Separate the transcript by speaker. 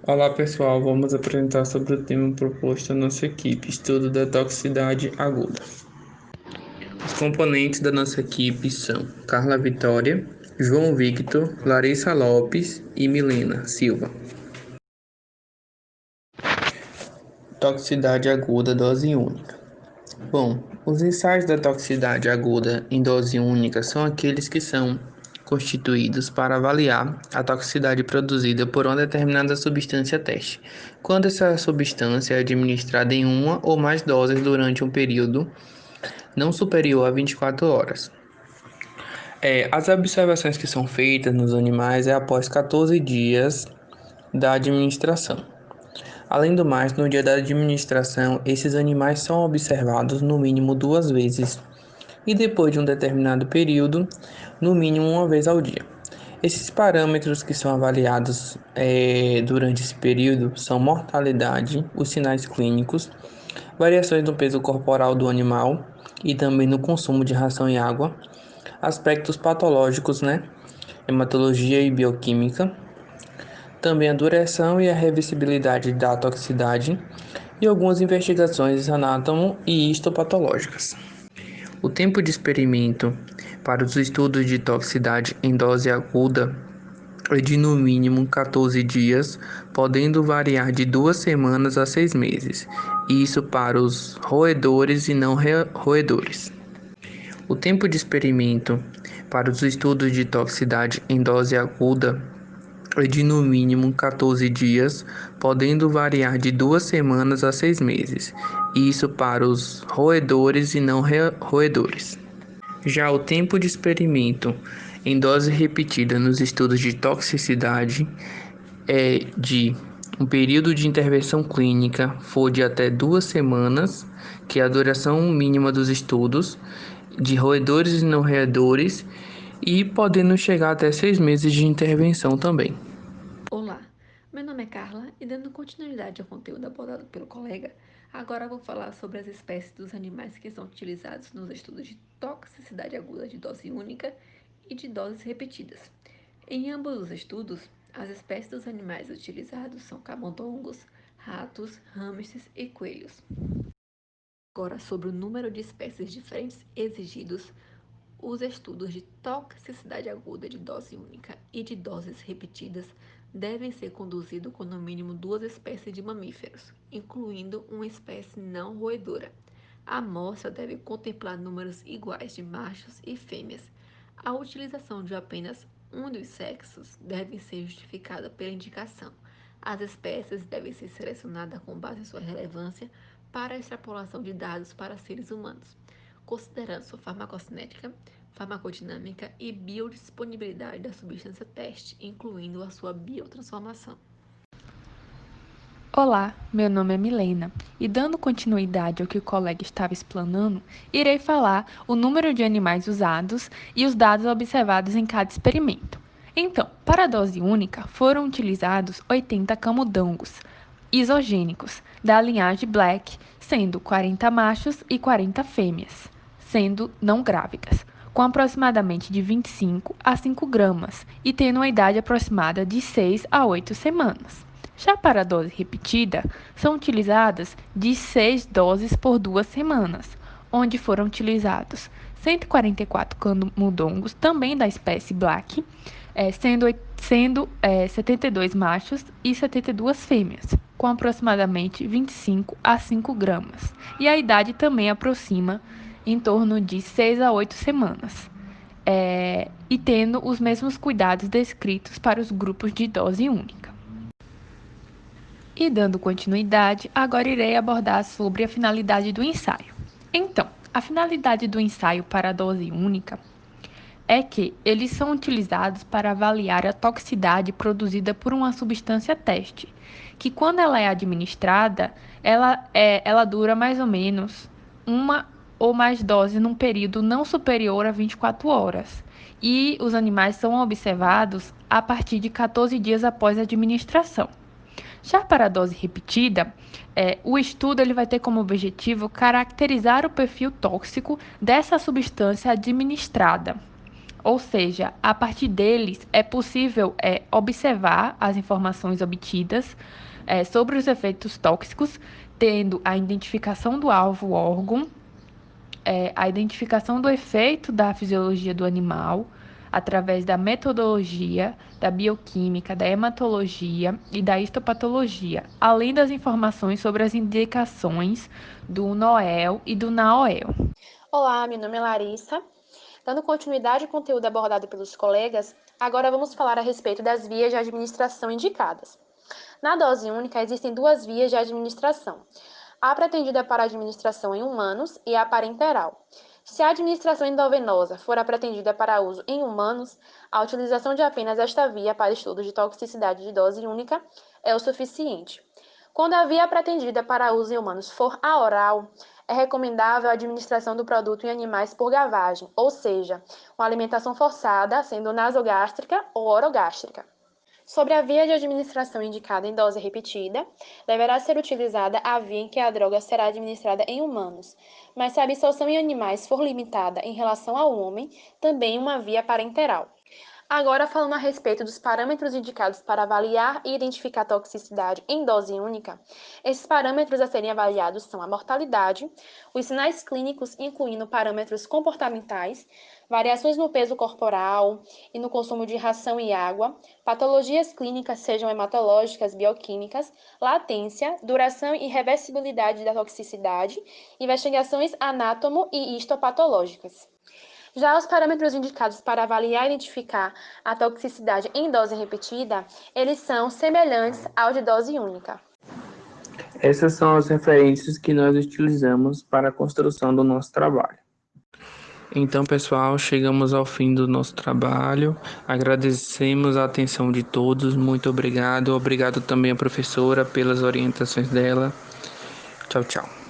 Speaker 1: Olá pessoal, vamos apresentar sobre o tema proposto à nossa equipe, estudo da toxicidade aguda. Os componentes da nossa equipe são Carla Vitória, João Victor, Larissa Lopes e Milena Silva. Toxicidade aguda dose única. Bom, os ensaios da toxicidade aguda em dose única são aqueles que são constituídos para avaliar a toxicidade produzida por uma determinada substância teste, quando essa substância é administrada em uma ou mais doses durante um período não superior a 24 horas. As observações que são feitas nos animais é após 14 dias da administração. Além do mais, no dia da administração, esses animais são observados no mínimo 2 vezes e depois de um determinado período, no mínimo uma vez ao dia. Esses parâmetros que são avaliados durante esse período são mortalidade, os sinais clínicos, variações no peso corporal do animal e também no consumo de ração e água, aspectos patológicos, hematologia e bioquímica, também a duração e a reversibilidade da toxicidade e algumas investigações anátomo e histopatológicas. O tempo de experimento para os estudos de toxicidade em dose aguda é de no mínimo 14 dias, podendo variar de 2 semanas a 6 meses, isso para os roedores e não roedores. O tempo de experimento para os estudos de toxicidade em dose aguda é de no mínimo 14 dias, podendo variar de 2 semanas a 6 meses, isso para os roedores e não roedores. Já o tempo de experimento em dose repetida nos estudos de toxicidade é de um período de intervenção clínica for de até 2 semanas, que é a duração mínima dos estudos, de roedores e não roedores, e podendo chegar até 6 meses de intervenção também.
Speaker 2: Olá, meu nome é Carla e dando continuidade ao conteúdo abordado pelo colega, agora vou falar sobre as espécies dos animais que são utilizados nos estudos de toxicidade aguda de dose única e de doses repetidas. Em ambos os estudos, as espécies dos animais utilizados são camundongos, ratos, hamsters e coelhos. Agora, sobre o número de espécies diferentes exigidos, os estudos de toxicidade aguda de dose única e de doses repetidas devem ser conduzidos com no mínimo 2 espécies de mamíferos, incluindo uma espécie não roedora. A amostra deve contemplar números iguais de machos e fêmeas. A utilização de apenas um dos sexos deve ser justificada pela indicação. As espécies devem ser selecionadas com base em sua relevância para a extrapolação de dados para seres humanos, considerando sua farmacocinética, farmacodinâmica e biodisponibilidade da substância teste, incluindo a sua biotransformação.
Speaker 3: Olá, meu nome é Milena e dando continuidade ao que o colega estava explanando, irei falar o número de animais usados e os dados observados em cada experimento. Então, para a dose única, foram utilizados 80 camundongos isogênicos da linhagem Black, sendo 40 machos e 40 fêmeas, sendo não grávidas, com aproximadamente de 25 a 5 gramas e tendo uma idade aproximada de 6 a 8 semanas. Já para a dose repetida, são utilizadas de 6 doses por 2 semanas, onde foram utilizados 144 camundongos, também da espécie Black, sendo 72 machos e 72 fêmeas, com aproximadamente 25 a 5 gramas. E a idade também aproxima em torno de 6 a 8 semanas, e tendo os mesmos cuidados descritos para os grupos de dose única. E dando continuidade, agora irei abordar sobre a finalidade do ensaio. Então, a finalidade do ensaio para a dose única é que eles são utilizados para avaliar a toxicidade produzida por uma substância teste, que quando ela é administrada, ela dura mais ou menos uma ou mais doses num período não superior a 24 horas. E os animais são observados a partir de 14 dias após a administração. Já para a dose repetida, o estudo ele vai ter como objetivo caracterizar o perfil tóxico dessa substância administrada, Ou seja, a partir deles é possível observar as informações obtidas sobre os efeitos tóxicos, tendo a identificação do alvo órgão, a identificação do efeito da fisiologia do animal, através da metodologia, da bioquímica, da hematologia e da histopatologia, além das informações sobre as indicações do NOEL e do NAOEL.
Speaker 4: Olá, meu nome é Larissa. Dando continuidade ao conteúdo abordado pelos colegas, agora vamos falar a respeito das vias de administração indicadas. Na dose única, existem duas vias de administração: a pretendida para administração em humanos e a parenteral. Se a administração endovenosa for a pretendida para uso em humanos, a utilização de apenas esta via para estudo de toxicidade de dose única é o suficiente. Quando a via pretendida para uso em humanos for a oral, é recomendável a administração do produto em animais por gavagem, ou seja, uma alimentação forçada, sendo nasogástrica ou orogástrica. Sobre a via de administração indicada em dose repetida, deverá ser utilizada a via em que a droga será administrada em humanos, mas se a absorção em animais for limitada em relação ao homem, também uma via parenteral. Agora, falando a respeito dos parâmetros indicados para avaliar e identificar a toxicidade em dose única, esses parâmetros a serem avaliados são a mortalidade, os sinais clínicos, incluindo parâmetros comportamentais, variações no peso corporal e no consumo de ração e água, patologias clínicas, sejam hematológicas, bioquímicas, latência, duração e reversibilidade da toxicidade, investigações anátomo e histopatológicas. Já os parâmetros indicados para avaliar e identificar a toxicidade em dose repetida, eles são semelhantes ao de dose única.
Speaker 1: Essas são as referências que nós utilizamos para a construção do nosso trabalho. Então, pessoal, chegamos ao fim do nosso trabalho. Agradecemos a atenção de todos. Muito obrigado. Obrigado também à professora pelas orientações dela. Tchau, tchau.